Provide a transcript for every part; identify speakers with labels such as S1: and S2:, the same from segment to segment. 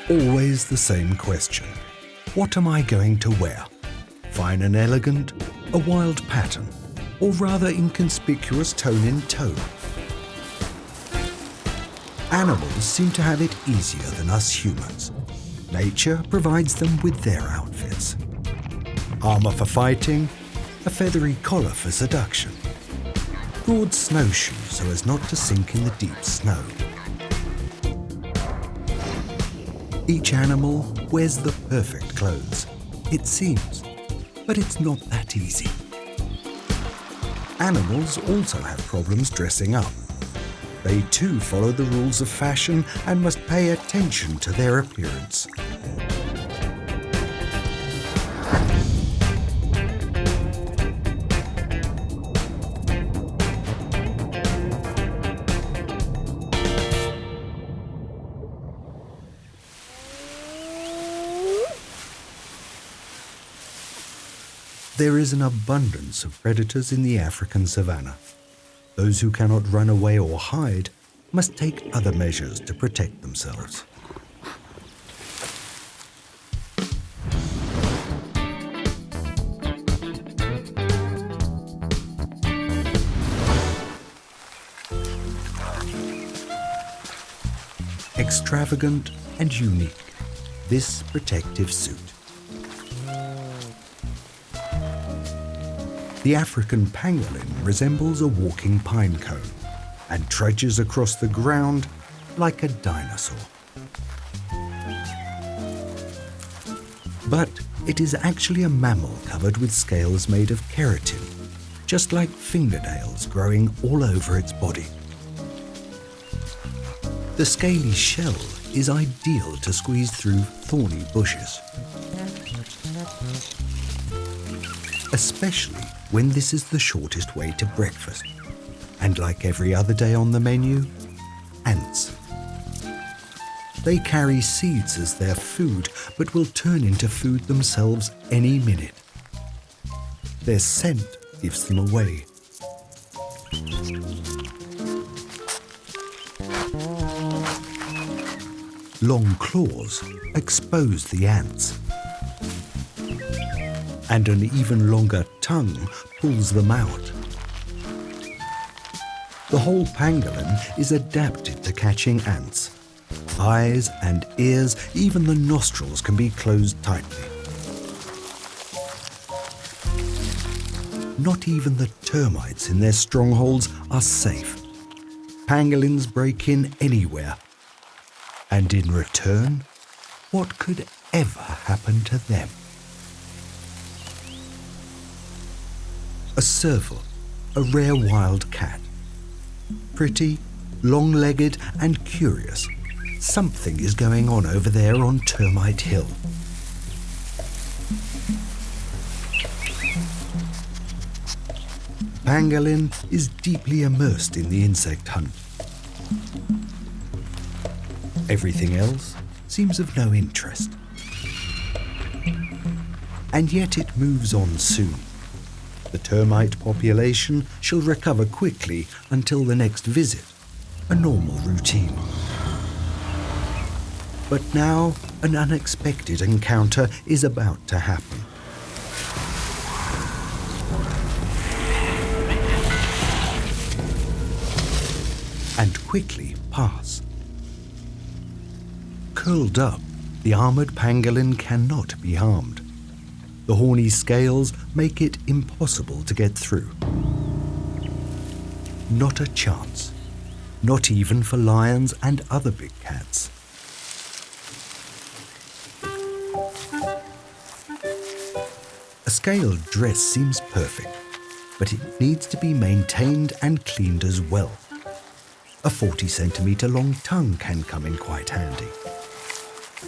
S1: always the same question. What am I going to wear? Fine and elegant, a wild pattern, or rather inconspicuous tone in tone? Animals seem to have it easier than us humans. Nature provides them with their outfits. Armour for fighting, a feathery collar for seduction, broad snowshoes so as not to sink in the deep snow. Each animal wears the perfect clothes, it seems, but it's not that easy. Animals also have problems dressing up. They too follow the rules of fashion and must pay attention to their appearance. There is an abundance of predators in the African savannah. Those who cannot run away or hide must take other measures to protect themselves. Extravagant and unique, this protective suit. The African pangolin resembles a walking pine cone and trudges across the ground like a dinosaur. But it is actually a mammal covered with scales made of keratin, just like fingernails growing all over its body. The scaly shell is ideal to squeeze through thorny bushes, especially when this is the shortest way to breakfast. And like every other day on the menu, ants. They carry seeds as their food, but will turn into food themselves any minute. Their scent gives them away. Long claws expose the ants, and an even longer tongue pulls them out. The whole pangolin is adapted to catching ants. Eyes and ears, even the nostrils can be closed tightly. Not even the termites in their strongholds are safe. Pangolins break in anywhere. And in return, what could ever happen to them? A serval, a rare wild cat. Pretty, long-legged and curious. Something is going on over there on Termite Hill. Pangolin is deeply immersed in the insect hunt. Everything else seems of no interest. And yet it moves on soon. The termite population shall recover quickly until the next visit, a normal routine. But now an unexpected encounter is about to happen. And quickly pass. Curled up, the armoured pangolin cannot be harmed. The horny scales make it impossible to get through. Not a chance, not even for lions and other big cats. A scaled dress seems perfect, but it needs to be maintained and cleaned as well. A 40-centimetre long tongue can come in quite handy.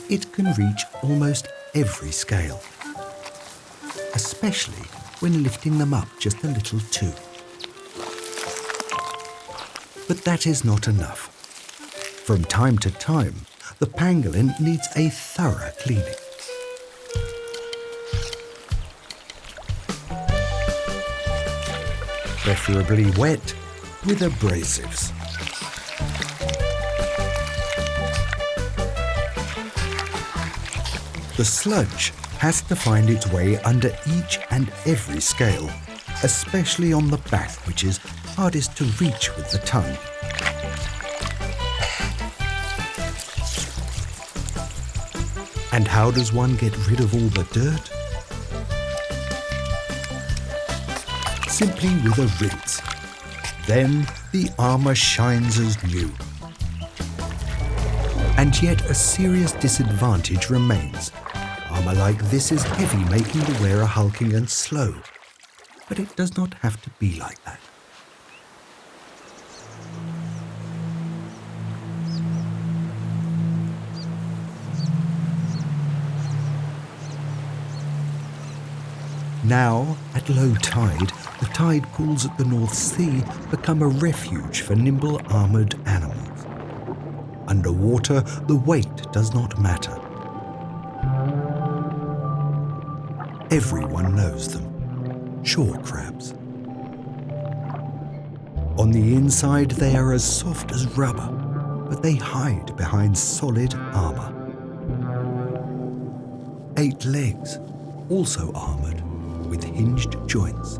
S1: It can reach almost every scale, especially when lifting them up just a little too. But that is not enough. From time to time, the pangolin needs a thorough cleaning. Preferably wet with abrasives. The sludge has to find its way under each and every scale, especially on the back, which is hardest to reach with the tongue. And how does one get rid of all the dirt? Simply with a rinse. Then the armour shines as new. And yet a serious disadvantage remains. Armour like this is heavy, making the wearer hulking and slow. But it does not have to be like that. Now, at low tide, the tide pools at the North Sea become a refuge for nimble armoured animals. Underwater, the weight does not matter. Everyone knows them. Shore crabs. On the inside, they are as soft as rubber, but they hide behind solid armour. 8 legs, also armoured, with hinged joints.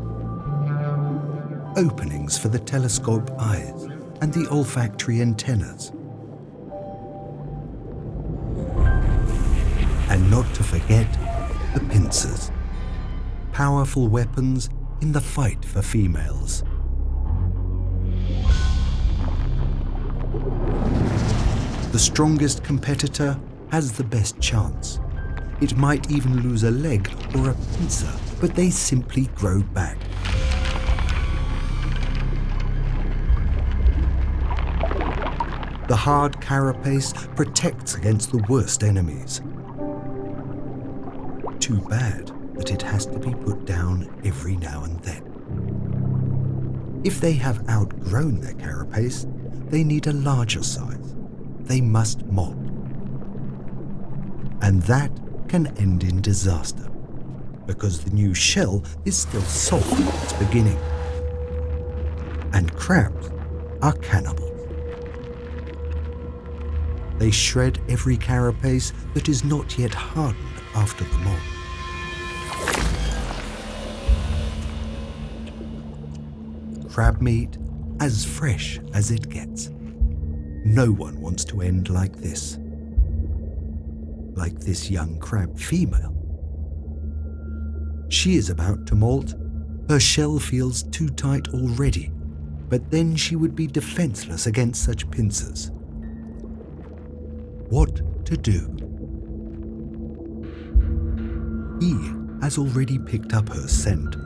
S1: Openings for the telescope eyes and the olfactory antennas. And not to forget the pincers, powerful weapons in the fight for females. The strongest competitor has the best chance. It might even lose a leg or a pincer, but they simply grow back. The hard carapace protects against the worst enemies. Too bad that it has to be put down every now and then. If they have outgrown their carapace, they need a larger size. They must molt. And that can end in disaster, because the new shell is still soft at its beginning. And crabs are cannibals. They shred every carapace that is not yet hardened after the molt. Crab meat as fresh as it gets. No one wants to end like this. Like this young crab female. She is about to molt. Her shell feels too tight already, but then she would be defenseless against such pincers. What to do? He has already picked up her scent.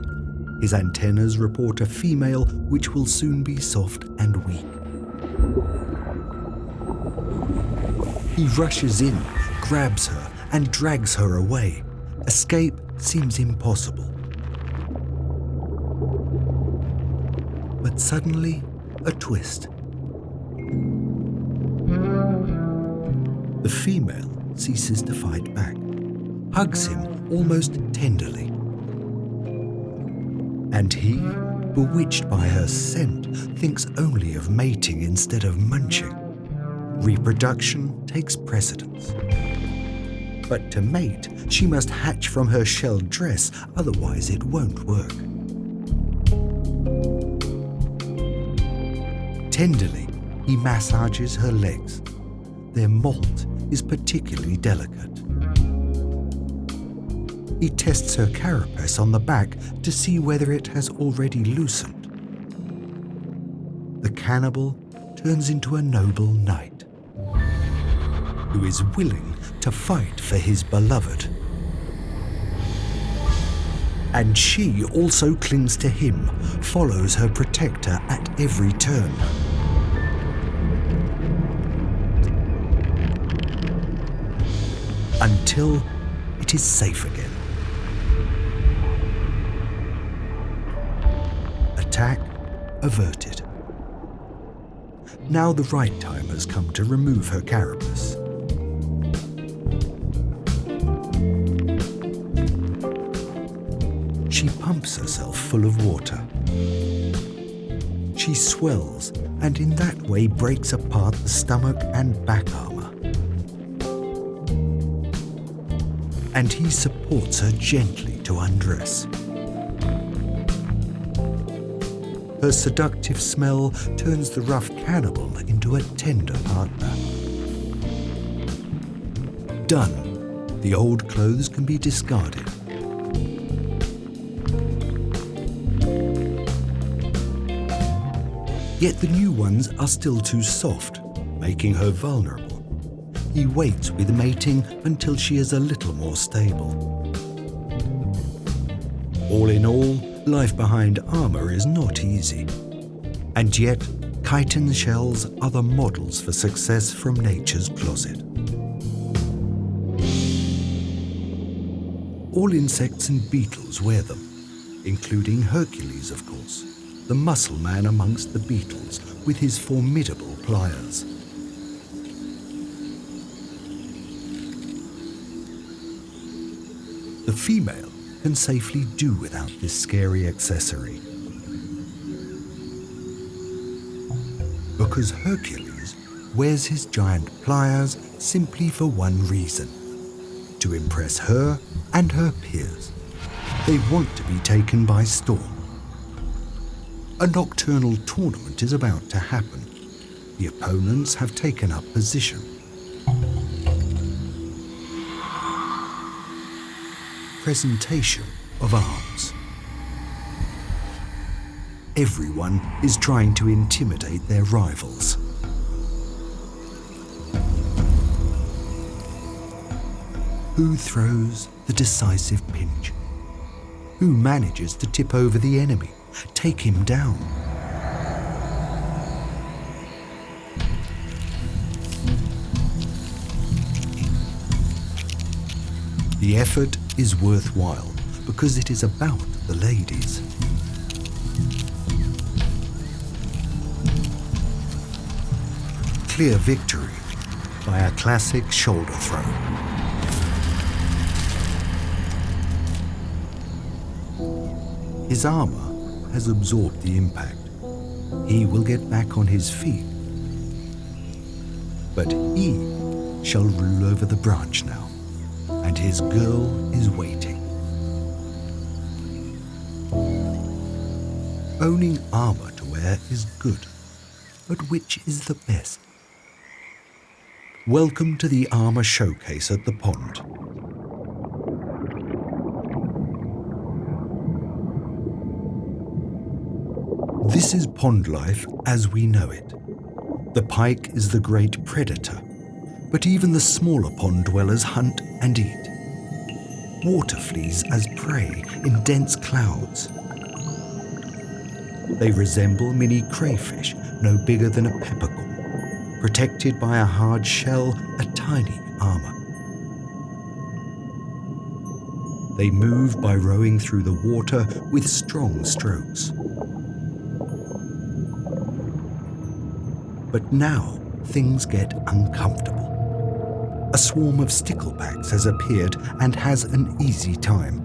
S1: His antennas report a female which will soon be soft and weak. He rushes in, grabs her, and drags her away. Escape seems impossible. But suddenly, a twist. The female ceases to fight back, hugs him almost tenderly. And he, bewitched by her scent, thinks only of mating instead of munching. Reproduction takes precedence. But to mate, she must hatch from her shell dress, otherwise it won't work. Tenderly, he massages her legs. Their molt is particularly delicate. He tests her carapace on the back to see whether it has already loosened. The cannibal turns into a noble knight who is willing to fight for his beloved. And she also clings to him, follows her protector at every turn. Until it is safe again. Attack averted. Now the right time has come to remove her carapace. She pumps herself full of water. She swells and in that way breaks apart the stomach and back armour. and he supports her gently to undress. Her seductive smell turns the rough cannibal into a tender partner. Done, the old clothes can be discarded. Yet the new ones are still too soft, making her vulnerable. He waits with mating until she is a little more stable. All in all, life behind armor is not easy. And yet, chitin shells are the models for success from nature's closet. All insects and beetles wear them, including Hercules, of course, the muscle man amongst the beetles with his formidable pliers. The female can safely do without this scary accessory. Because Hercules wears his giant pliers simply for one reason: to impress her and her peers. They want to be taken by storm. A nocturnal tournament is about to happen. The opponents have taken up position. Presentation of arms. Everyone is trying to intimidate their rivals. Who throws the decisive pinch? Who manages to tip over the enemy, take him down? The effort is worthwhile because it is about the ladies. Clear victory by a classic shoulder throw. His armor has absorbed the impact. He will get back on his feet. But he shall rule over the branch now, and his girl is waiting. Owning armor to wear is good, but which is the best? Welcome to the armor showcase at the pond. This is pond life as we know it. The pike is the great predator, but even the smaller pond dwellers hunt and eat. Water fleas as prey in dense clouds. They resemble mini crayfish, no bigger than a peppercorn, protected by a hard shell, a tiny armor. They move by rowing through the water with strong strokes. But now things get uncomfortable. A swarm of sticklebacks has appeared and has an easy time.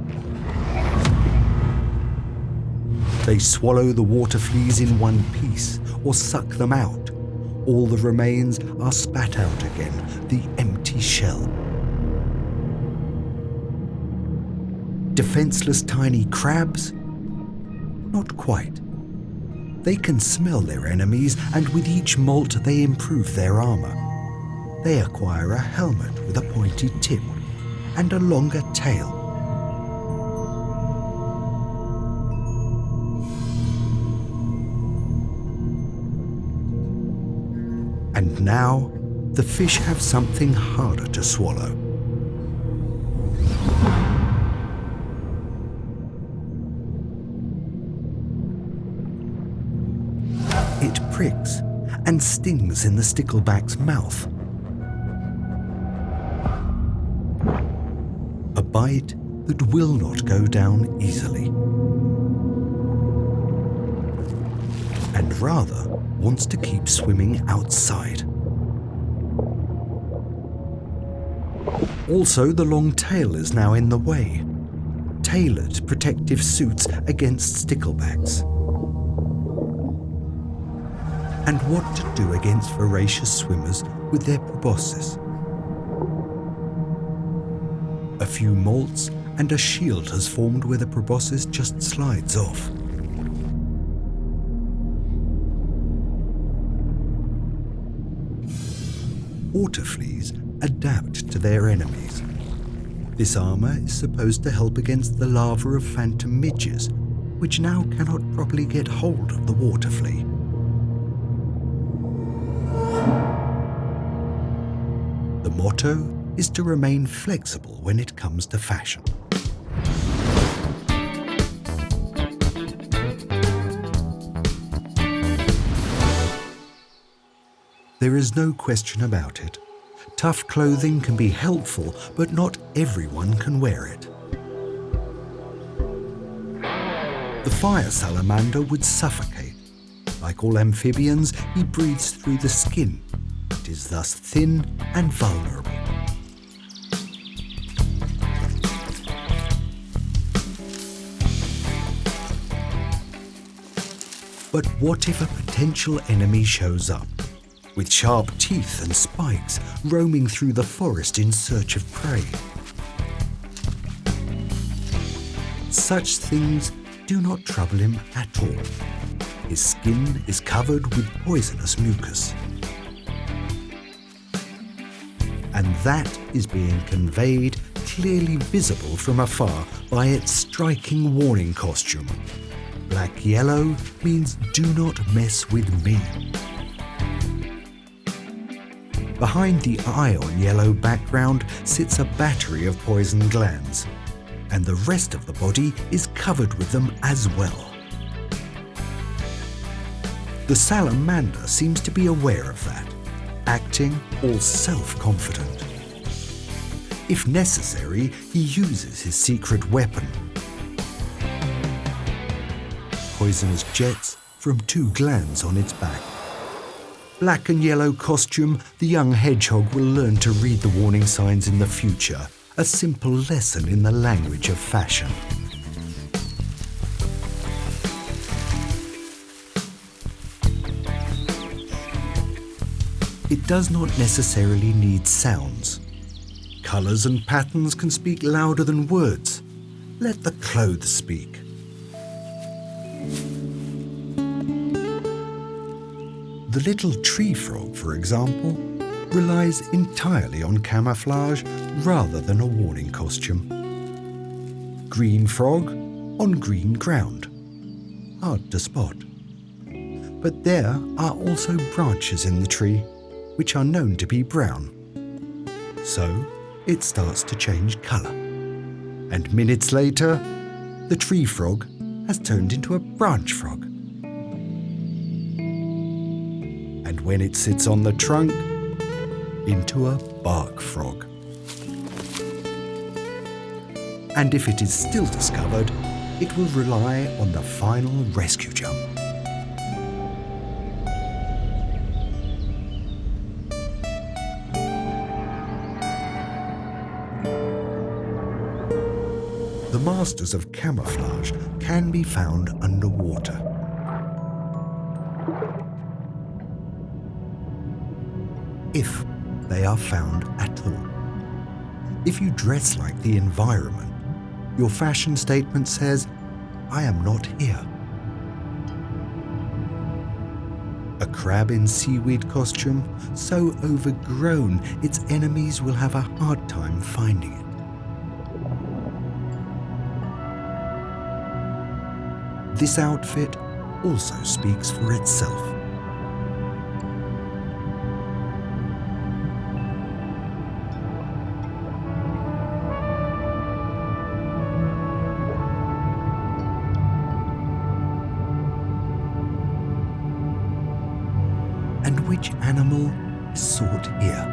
S1: They swallow the water fleas in one piece or suck them out. All the remains are spat out again, the empty shell. Defenseless tiny crabs? Not quite. They can smell their enemies, and with each molt they improve their armor. They acquire a helmet with a pointy tip and a longer tail. And now, the fish have something harder to swallow. It pricks and stings in the stickleback's mouth. A bite that will not go down easily. And rather wants to keep swimming outside. Also, the long tail is now in the way. Tailored protective suits against sticklebacks. And what to do against voracious swimmers with their proboscis. A few molts and a shield has formed where the proboscis just slides off. Water fleas adapt to their enemies. This armour is supposed to help against the larvae of phantom midges, which now cannot properly get hold of the water flea. The motto is to remain flexible when it comes to fashion. There is no question about it. Tough clothing can be helpful, but not everyone can wear it. The fire salamander would suffocate. Like all amphibians, he breathes through the skin. It is thus thin and vulnerable. But what if a potential enemy shows up, with sharp teeth and spikes, roaming through the forest in search of prey? Such things do not trouble him at all. His skin is covered with poisonous mucus. And that is being conveyed clearly visible from afar by its striking warning costume. Black-yellow means do not mess with me. Behind the iron-yellow background sits a battery of poison glands, and the rest of the body is covered with them as well. The salamander seems to be aware of that, acting all self-confident. If necessary, he uses his secret weapon. Poisonous jets from 2 glands on its back. Black and yellow costume, the young hedgehog will learn to read the warning signs in the future, a simple lesson in the language of fashion. It does not necessarily need sounds. Colours and patterns can speak louder than words. Let the clothes speak. The little tree frog, for example, relies entirely on camouflage rather than a warning costume. Green frog on green ground. Hard to spot. But there are also branches in the tree, which are known to be brown. So it starts to change colour. And minutes later, the tree frog has turned into a branch frog. And when it sits on the trunk, into a bark frog. And if it is still discovered, it will rely on the final rescue jump. The masters of camouflage can be found underwater. If they are found at all. If you dress like the environment, your fashion statement says, "I am not here." A crab in seaweed costume, so overgrown its enemies will have a hard time finding it. This outfit also speaks for itself. And which animal is sought here?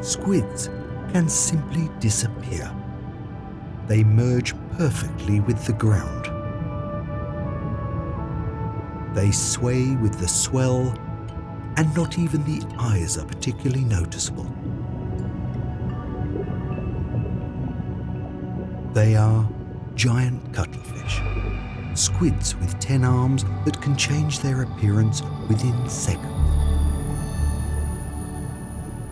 S1: Squids can simply disappear. They merge perfectly with the ground. They sway with the swell, and not even the eyes are particularly noticeable. They are giant cuttlefish, squids with 10 arms that can change their appearance within seconds.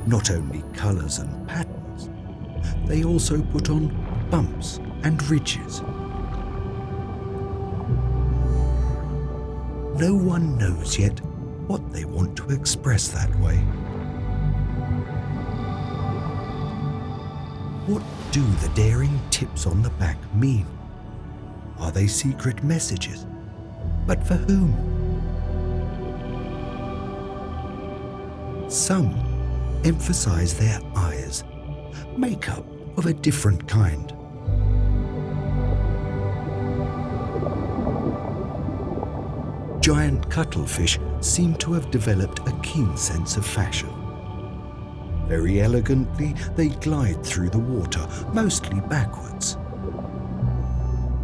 S1: not only colours and patterns, they also put on bumps and ridges. No one knows yet what they want to express that way. What do the daring tips on the back mean? Are they secret messages? But for whom? Some emphasize their eyes, makeup of a different kind. Giant cuttlefish seem to have developed a keen sense of fashion. Very elegantly, they glide through the water, mostly backwards.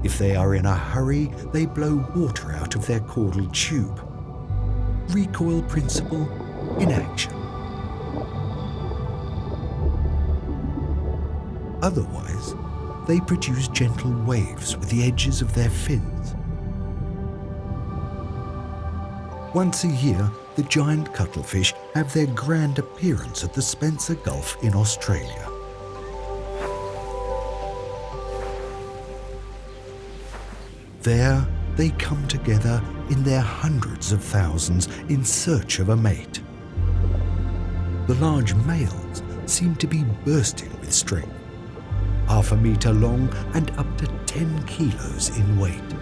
S1: If they are in a hurry, they blow water out of their caudal tube. Recoil principle in action. Otherwise, they produce gentle waves with the edges of their fins. Once a year, the giant cuttlefish have their grand appearance at the Spencer Gulf in Australia. There, they come together in their hundreds of thousands in search of a mate. The large males seem to be bursting with strength, 1/2 meter long and up to 10 kilos in weight.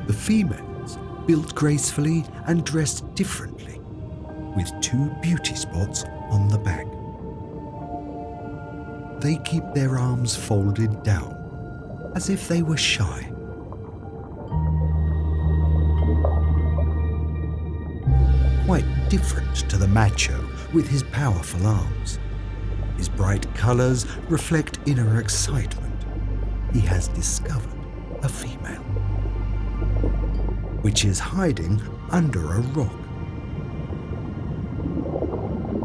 S1: The females, built gracefully and dressed differently, with 2 beauty spots on the back. They keep their arms folded down, as if they were shy. Quite different to the macho with his powerful arms. His bright colours reflect inner excitement. He has discovered a female, which is hiding under a rock.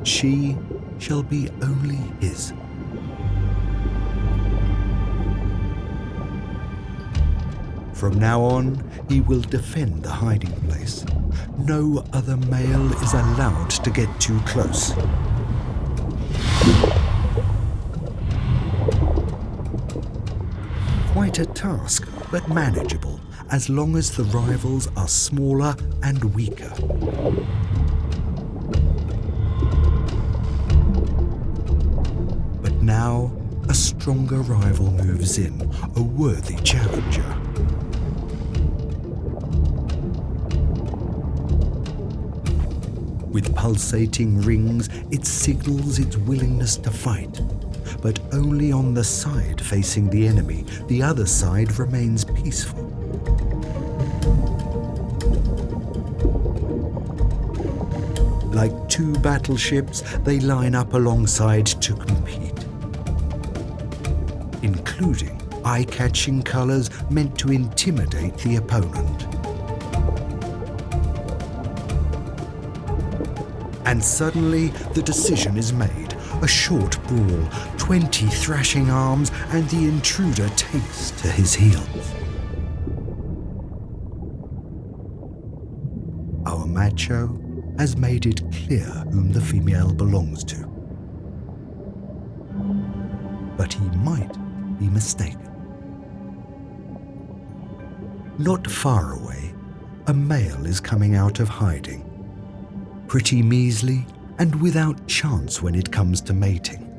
S1: She shall be only his. From now on, he will defend the hiding place. No other male is allowed to get too close. Quite a task, but manageable, as long as the rivals are smaller and weaker. But now, a stronger rival moves in, a worthy challenger. With pulsating rings, it signals its willingness to fight, but only on the side facing the enemy. The other side remains peaceful. Like 2 battleships, they line up alongside to compete, including eye-catching colours meant to intimidate the opponent. And suddenly, the decision is made. A short brawl, 20 thrashing arms, and the intruder takes to his heels. Our macho has made it clear whom the female belongs to. But he might be mistaken. Not far away, a male is coming out of hiding. Pretty measly and without chance when it comes to mating.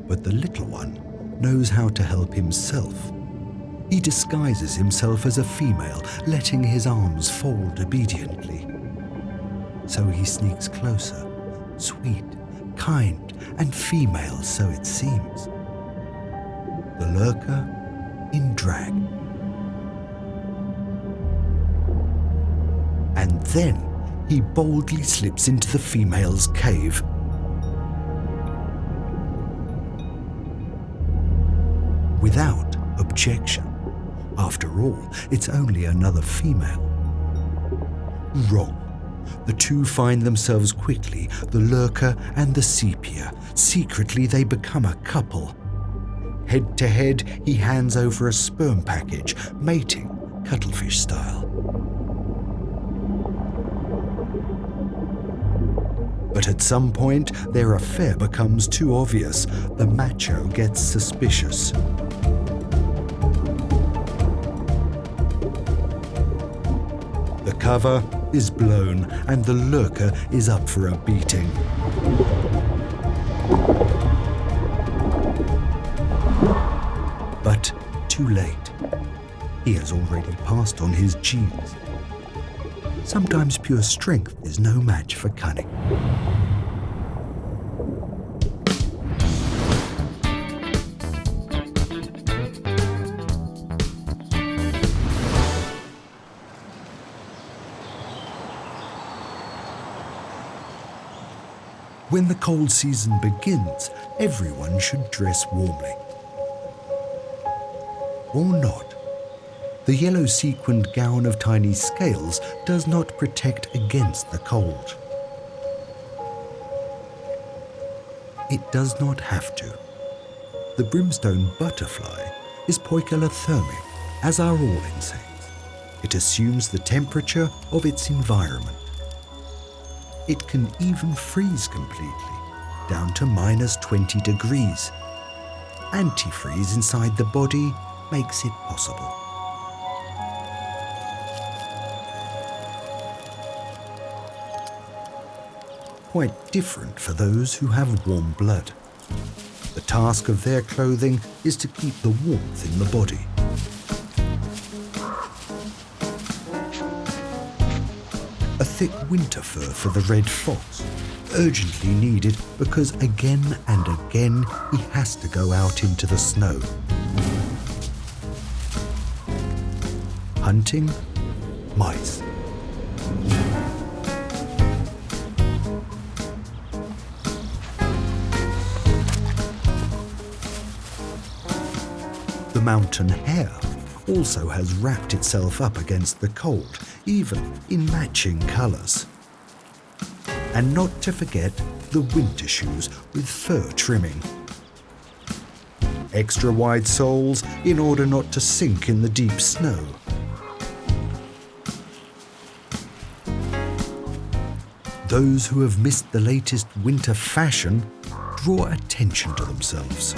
S1: But the little one knows how to help himself. He disguises himself as a female, letting his arms fold obediently. So he sneaks closer, sweet, kind, and female, so it seems. The lurker in drag. And then he boldly slips into the female's cave. Without objection. After all, it's only another female. Wrong. The 2 find themselves quickly, the lurker and the sepia. Secretly, they become a couple. Head to head, he hands over a sperm package, mating, cuttlefish style. But at some point, their affair becomes too obvious. The macho gets suspicious. The cover is blown and the lurker is up for a beating. But too late. He has already passed on his genes. Sometimes pure strength is no match for cunning. When the cold season begins, everyone should dress warmly. Or not. The yellow sequined gown of tiny scales does not protect against the cold. It does not have to. The brimstone butterfly is poikilothermic, as are all insects. It assumes the temperature of its environment. It can even freeze completely, down to -20 degrees. Antifreeze inside the body makes it possible. Quite different for those who have warm blood. The task of their clothing is to keep the warmth in the body. A thick winter fur for the red fox, urgently needed because again and again he has to go out into the snow. Hunting mice. The mountain hare also has wrapped itself up against the cold, even in matching colours. And not to forget the winter shoes with fur trimming. Extra wide soles in order not to sink in the deep snow. Those who have missed the latest winter fashion draw attention to themselves.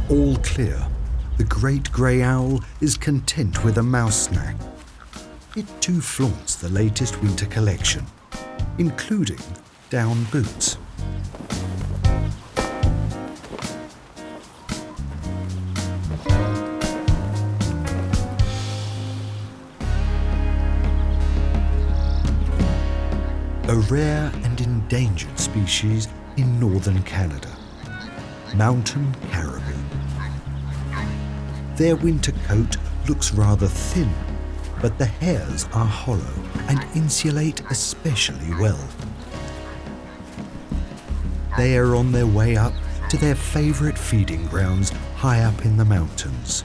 S1: All clear, the great grey owl is content with a mouse snack. It too flaunts the latest winter collection, including down boots. A rare and endangered species in northern Canada, mountain caribou. Their winter coat looks rather thin, but the hairs are hollow and insulate especially well. They are on their way up to their favourite feeding grounds high up in the mountains.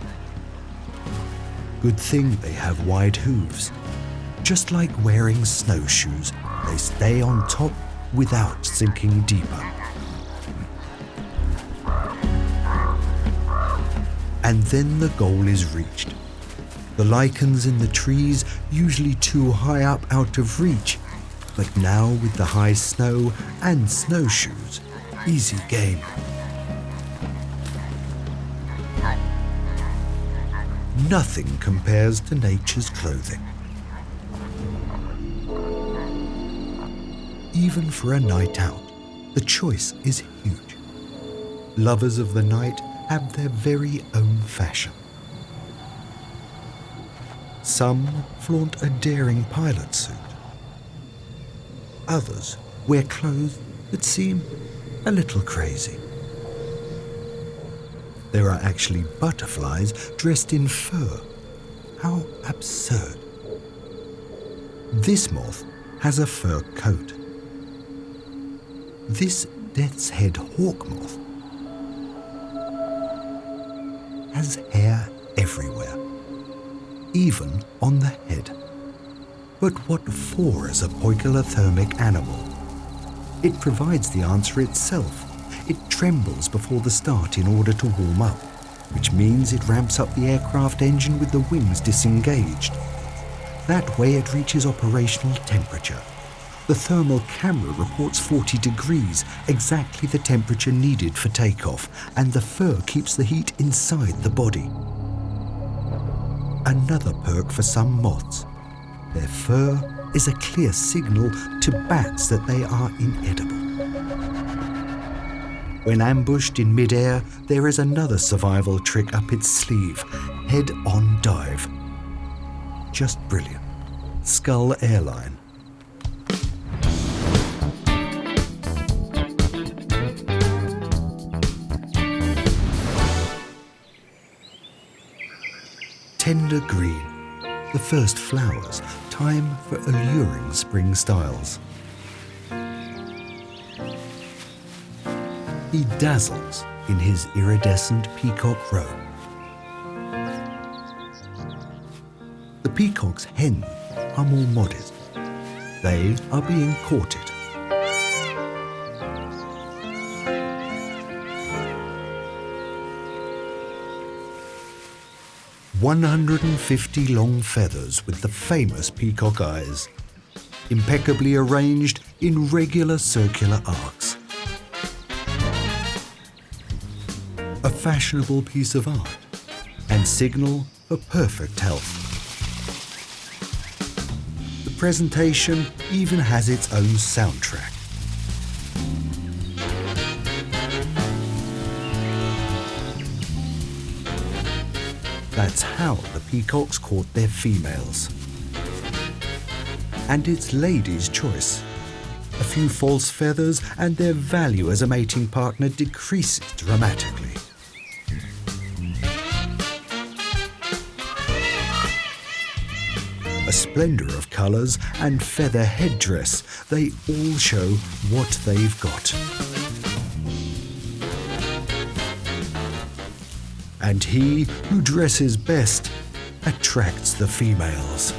S1: Good thing they have wide hooves. Just like wearing snowshoes, they stay on top without sinking deeper. And then the goal is reached. The lichens in the trees, usually too high up out of reach, but now with the high snow and snowshoes, easy game. Nothing compares to nature's clothing. Even for a night out, the choice is huge. Lovers of the night have their very own fashion. Some flaunt a daring pilot suit. Others wear clothes that seem a little crazy. There are actually butterflies dressed in fur. How absurd. This moth has a fur coat. This death's head hawk moth has hair everywhere, even on the head. But what for as a poikilothermic animal? It provides the answer itself. trembles before the start in order to warm up, which means it ramps up the aircraft engine with the wings disengaged. That way it reaches operational temperature. The thermal camera reports 40 degrees, exactly the temperature needed for takeoff, and the fur keeps the heat inside the body. Another perk for some moths. Their fur is a clear signal to bats that they are inedible. When ambushed in mid-air, there is another survival trick up its sleeve: head-on dive. Just brilliant. Skull Airline. Tender green, the first flowers, time for alluring spring styles. He dazzles in his iridescent peacock robe. The peacock's hens are more modest. They are being courted. "150 long feathers with the famous peacock eyes, impeccably arranged in regular circular arcs. A fashionable piece of art and signal for perfect health. The presentation even has its own soundtrack. That's how the peacocks court their females. And it's ladies' choice. A few false feathers and their value as a mating partner decreases dramatically. A splendour of colours and feather headdress, they all show what they've got. And he who dresses best attracts the females.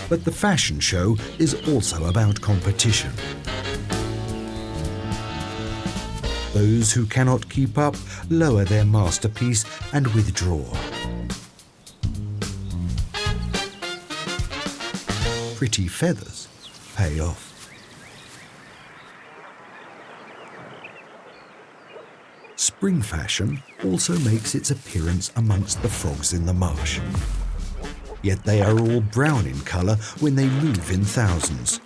S1: But the fashion show is also about competition. Those who cannot keep up lower their masterpiece and withdraw. Pretty feathers pay off. Spring fashion also makes its appearance amongst the frogs in the marsh. Yet they are all brown in colour when they move in thousands.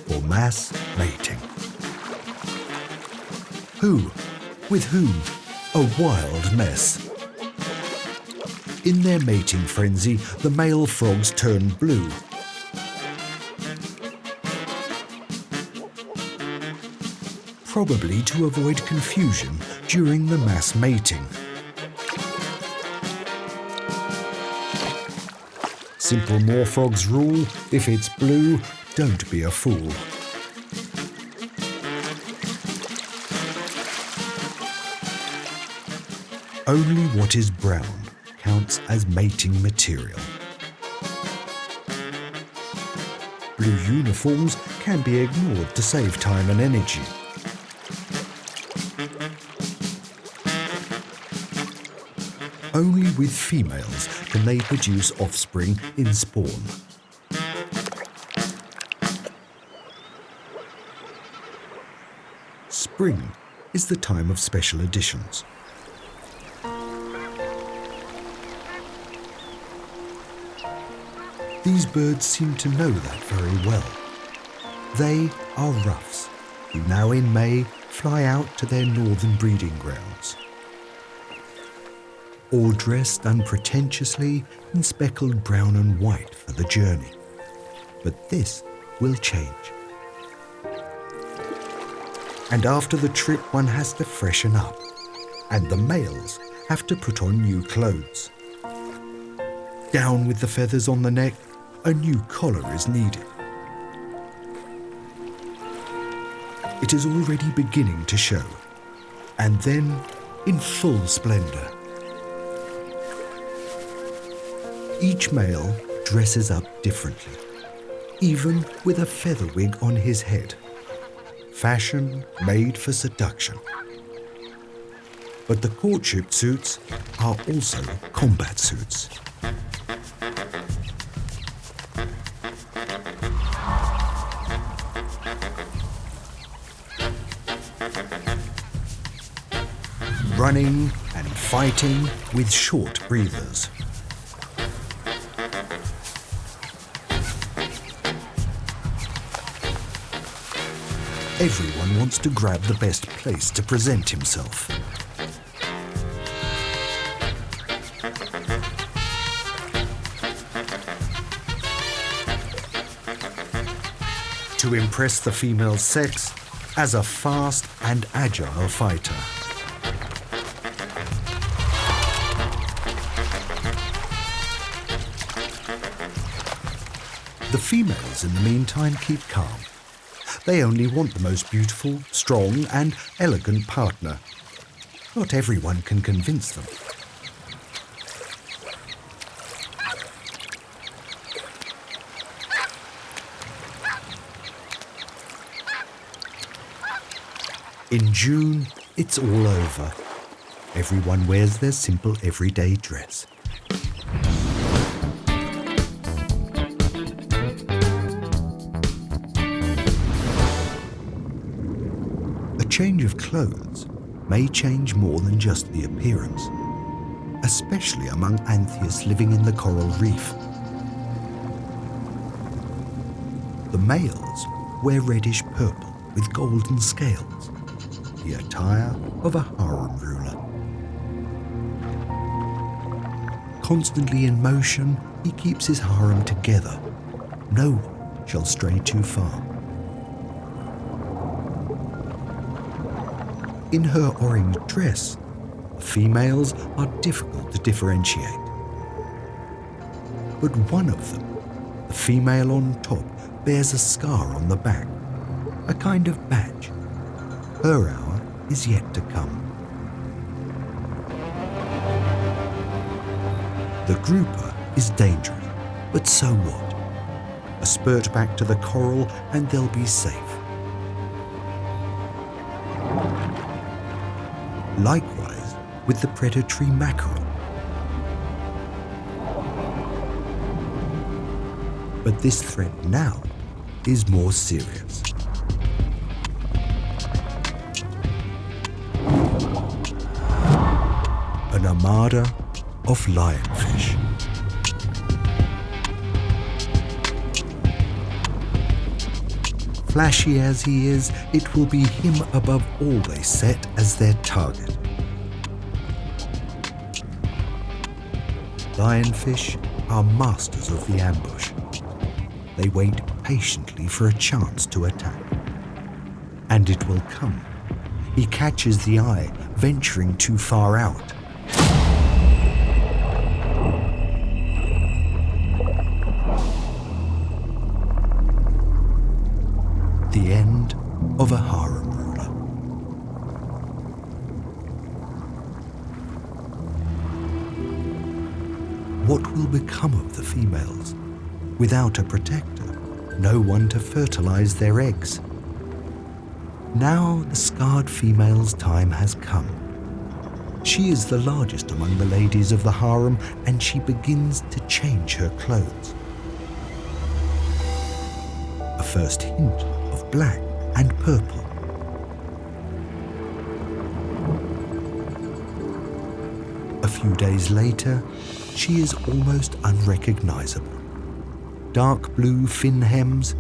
S1: For mass mating. Who? With whom? A wild mess. In their mating frenzy, the male frogs turn blue. Probably to avoid confusion during the mass mating. Simple moor frogs rule: if it's blue, don't be a fool. Only what is brown counts as mating material. Blue uniforms can be ignored to save time and energy. Only with females can they produce offspring in spawn. Spring is the time of special editions. These birds seem to know that very well. They are ruffs, who now in May fly out to their northern breeding grounds. All dressed unpretentiously in speckled brown and white for the journey. But this will change. And after the trip, one has to freshen up, and the males have to put on new clothes. Down with the feathers on the neck, a new collar is needed. It is already beginning to show, and then in full splendour. Each male dresses up differently, even with a feather wig on his head. fashion made for seduction. But the courtship suits are also combat suits. Running and fighting with short breathers. Everyone wants to grab the best place to present himself. To impress the female sex as a fast and agile fighter. The females, in the meantime, keep calm. They only want the most beautiful, strong, and elegant partner. Not everyone can convince them. In June, it's all over. Everyone wears their simple everyday dress. A change of clothes may change more than just the appearance, especially among Amphibians living in the coral reef. The males wear reddish purple with golden scales, the attire of a harem ruler. Constantly in motion, he keeps his harem together. No one shall stray too far. In her orange dress, the females are difficult to differentiate. But one of them, the female on top, bears a scar on the back, a kind of badge. Her hour is yet to come. The grouper is dangerous, but so what? A spurt back to the coral and they'll be safe. Likewise with the predatory mackerel. But this threat now is more serious. An armada of lionfish. Flashy as he is, it will be him above all they set as their target. Lionfish are masters of the ambush. They wait patiently for a chance to attack. And it will come. He catches the eye, venturing too far out. The end of a harem ruler. What will become of the females? Without a protector, no one to fertilize their eggs. Now the scarred female's time has come. She is the largest among the ladies of the harem, and she begins to change her clothes. A first hint of black and purple. A few days later, she is almost unrecognizable. Dark blue fin hems,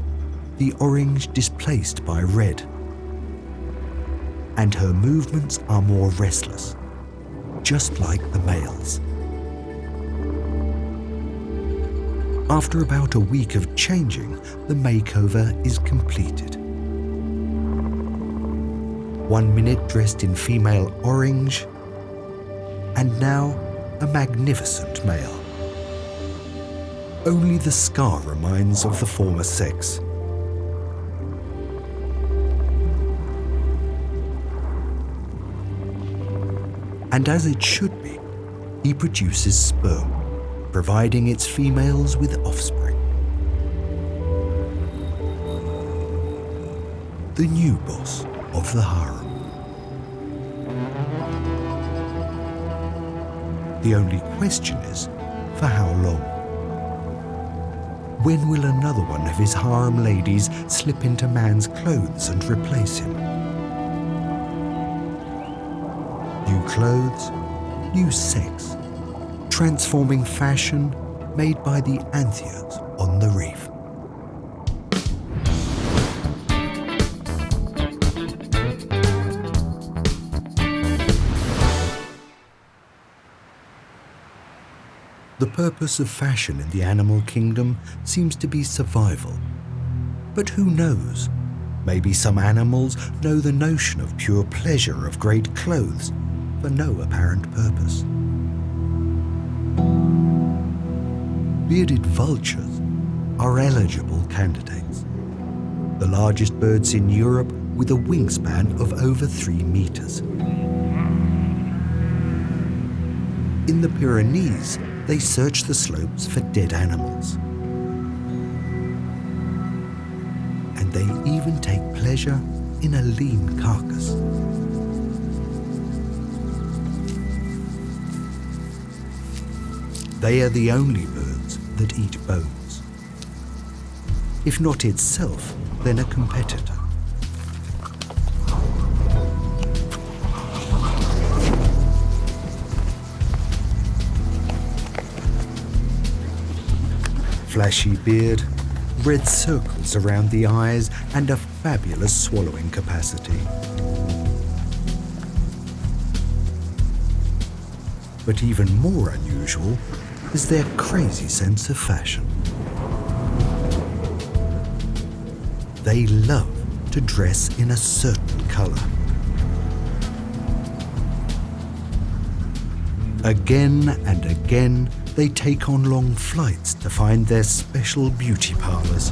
S1: the orange displaced by red. And her movements are more restless, just like the males. After about a week of changing, the makeover is completed. 1 minute dressed in female orange, and now a magnificent male. Only the scar reminds of the former sex. And as it should be, he produces sperm, providing its females with offspring. the new boss of the harem. The only question is, for how long? When will another one of his harem ladies slip into man's clothes and replace him? New clothes, new sex, transforming fashion made by the Amphibians on the reef. The purpose of fashion in the animal kingdom seems to be survival. But who knows? Maybe some animals know the notion of pure pleasure of great clothes for no apparent purpose. Bearded vultures are eligible candidates. The largest birds in Europe with a wingspan of over 3 meters. In the Pyrenees, they search the slopes for dead animals. And they even take pleasure in a lean carcass. They are the only birds that eat bones. If not itself, then a competitor. Flashy beard, red circles around the eyes, and a fabulous swallowing capacity. But even more unusual is their crazy sense of fashion. They love to dress in a certain color. Again and again, they take on long flights to find their special beauty parlors.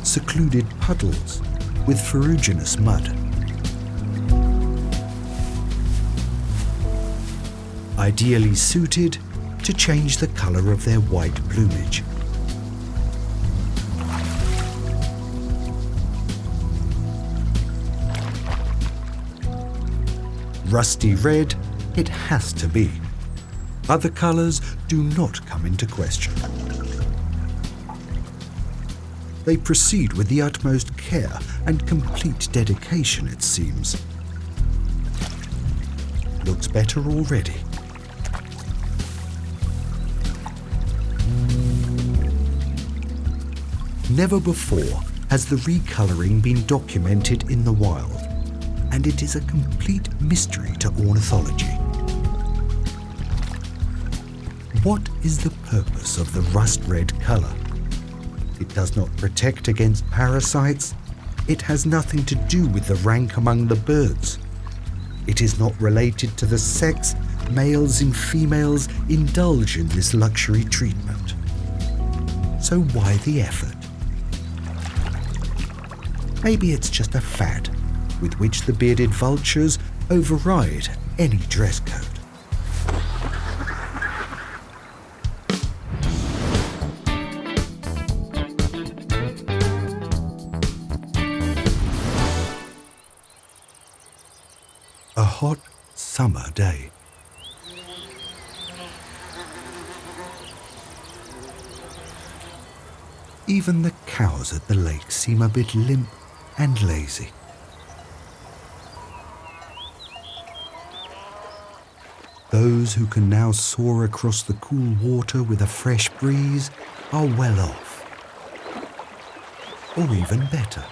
S1: Secluded puddles with ferruginous mud. Ideally suited to change the color of their white plumage. Rusty red, it has to be. Other colors do not come into question. They proceed with the utmost care and complete dedication, it seems. Looks better already. Never before has the recoloring been documented in the wild, and it is a complete mystery to ornithology. What is the purpose of the rust red color? It does not protect against parasites. It has nothing to do with the rank among the birds. It is not related to the sex. Males and females indulge in this luxury treatment. So why the effort? Maybe it's just a fad with which the bearded vultures override any dress code. A hot summer day. Even the cows at the lake seem a bit limp and lazy. Those who can now soar across the cool water with a fresh breeze are well off. Or even better.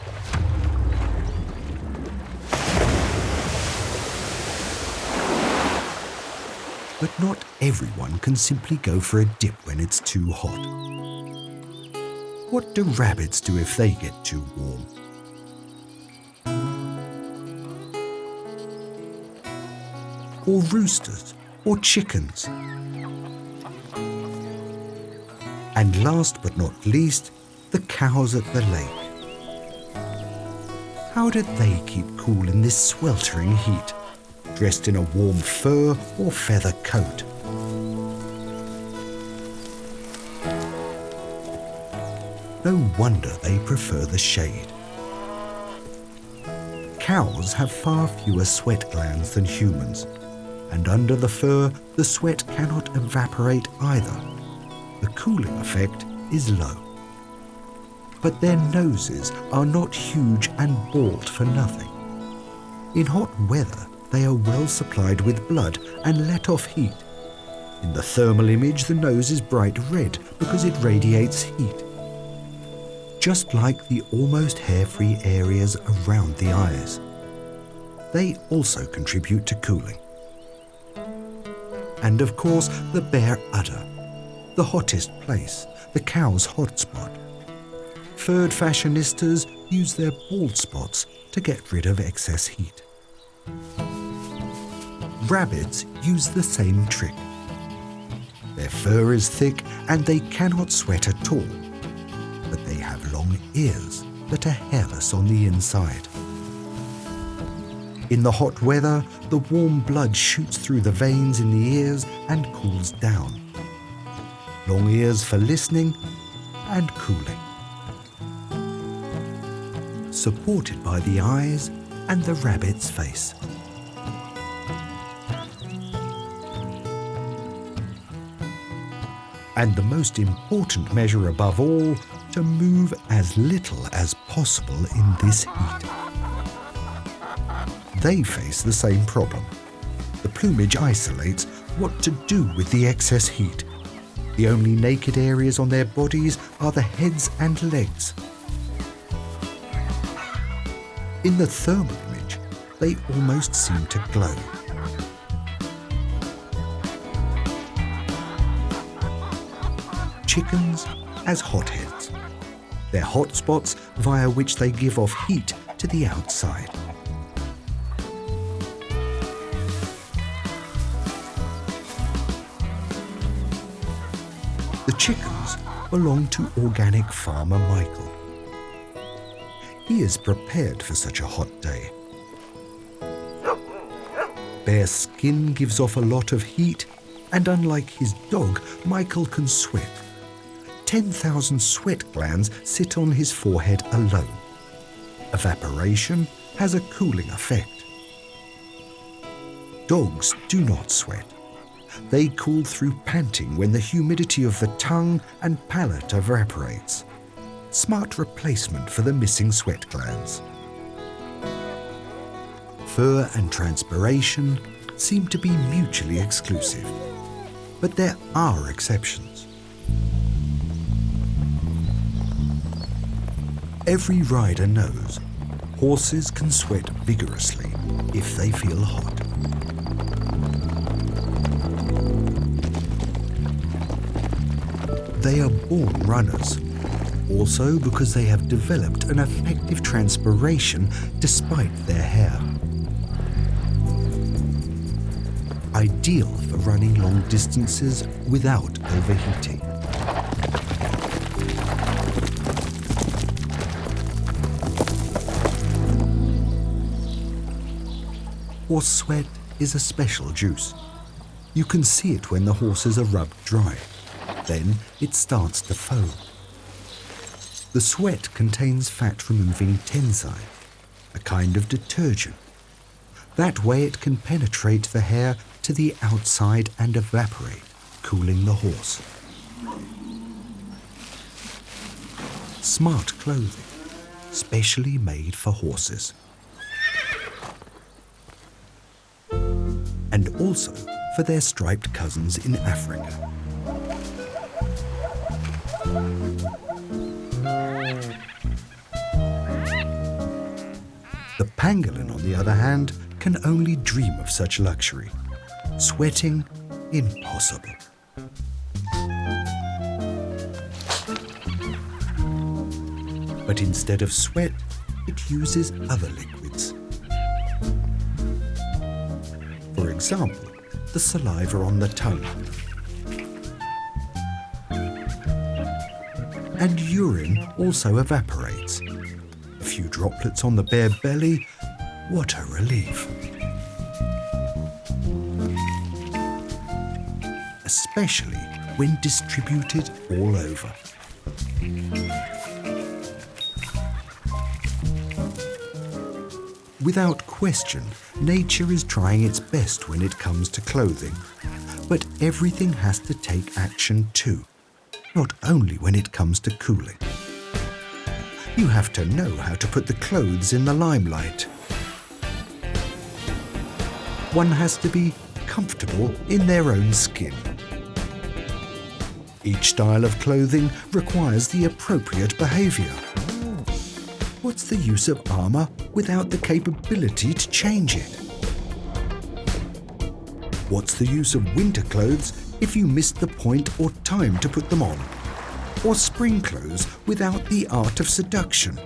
S1: But not everyone can simply go for a dip when it's too hot. What do rabbits do if they get too warm? Or roosters, or chickens? And last but not least, the cows at the lake. How did they keep cool in this sweltering heat, dressed in a warm fur or feather coat? No wonder they prefer the shade. Cows have far fewer sweat glands than humans, and under the fur, the sweat cannot evaporate either. The cooling effect is low. But their noses are not huge and bald for nothing. In hot weather, they are well supplied with blood and let off heat. In the thermal image, the nose is bright red because it radiates heat, just like the almost hair-free areas around the eyes. They also contribute to cooling. And of course, the bare udder, the hottest place, the cow's hotspot. Furred fashionistas use their bald spots to get rid of excess heat. Rabbits use the same trick. Their fur is thick and they cannot sweat at all, but they have long ears that are hairless on the inside. In the hot weather, the warm blood shoots through the veins in the ears and cools down. Long ears for listening and cooling. Supported by the eyes and the rabbit's face. And the most important measure above all, to move as little as possible in this heat. They face the same problem. The plumage isolates what to do with the excess heat. The only naked areas on their bodies are the heads and legs. In the thermal image, they almost seem to glow. Chickens as hotheads. They're hot spots via which they give off heat to the outside. The chickens belong to organic farmer Michael. He is prepared for such a hot day. Bare skin gives off a lot of heat, and unlike his dog, Michael can sweat. 10,000 sweat glands sit on his forehead alone. Evaporation has a cooling effect. Dogs do not sweat. They cool through panting when the humidity of the tongue and palate evaporates. Smart replacement for the missing sweat glands. Fur and transpiration seem to be mutually exclusive, but there are exceptions. Every rider knows horses can sweat vigorously if they feel hot. They are born runners, also because they have developed an effective transpiration despite their hair. Ideal for running long distances without overheating. Horse sweat is a special juice. You can see it when the horses are rubbed dry. Then it starts to foam. The sweat contains fat-removing tensine, a kind of detergent. That way it can penetrate the hair to the outside and evaporate, cooling the horse. Smart clothing, specially made for horses. And also for their striped cousins in Africa. The pangolin, on the other hand, can only dream of such luxury. Sweating, impossible. But instead of sweat, it uses other liquids. For example, the saliva on the tongue. And urine also evaporates. A few droplets on the bare belly, what a relief. Especially when distributed all over. Without question, nature is trying its best when it comes to clothing. But everything has to take action too, not only when it comes to cooling. You have to know how to put the clothes in the limelight. One has to be comfortable in their own skin. Each style of clothing requires the appropriate behavior. What's the use of armor without the capability to change it? What's the use of winter clothes if you missed the point or time to put them on? Or spring clothes without the art of seduction?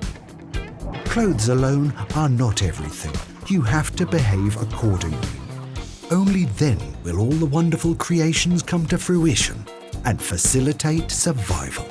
S1: Clothes alone are not everything. You have to behave accordingly. Only then will all the wonderful creations come to fruition and facilitate survival.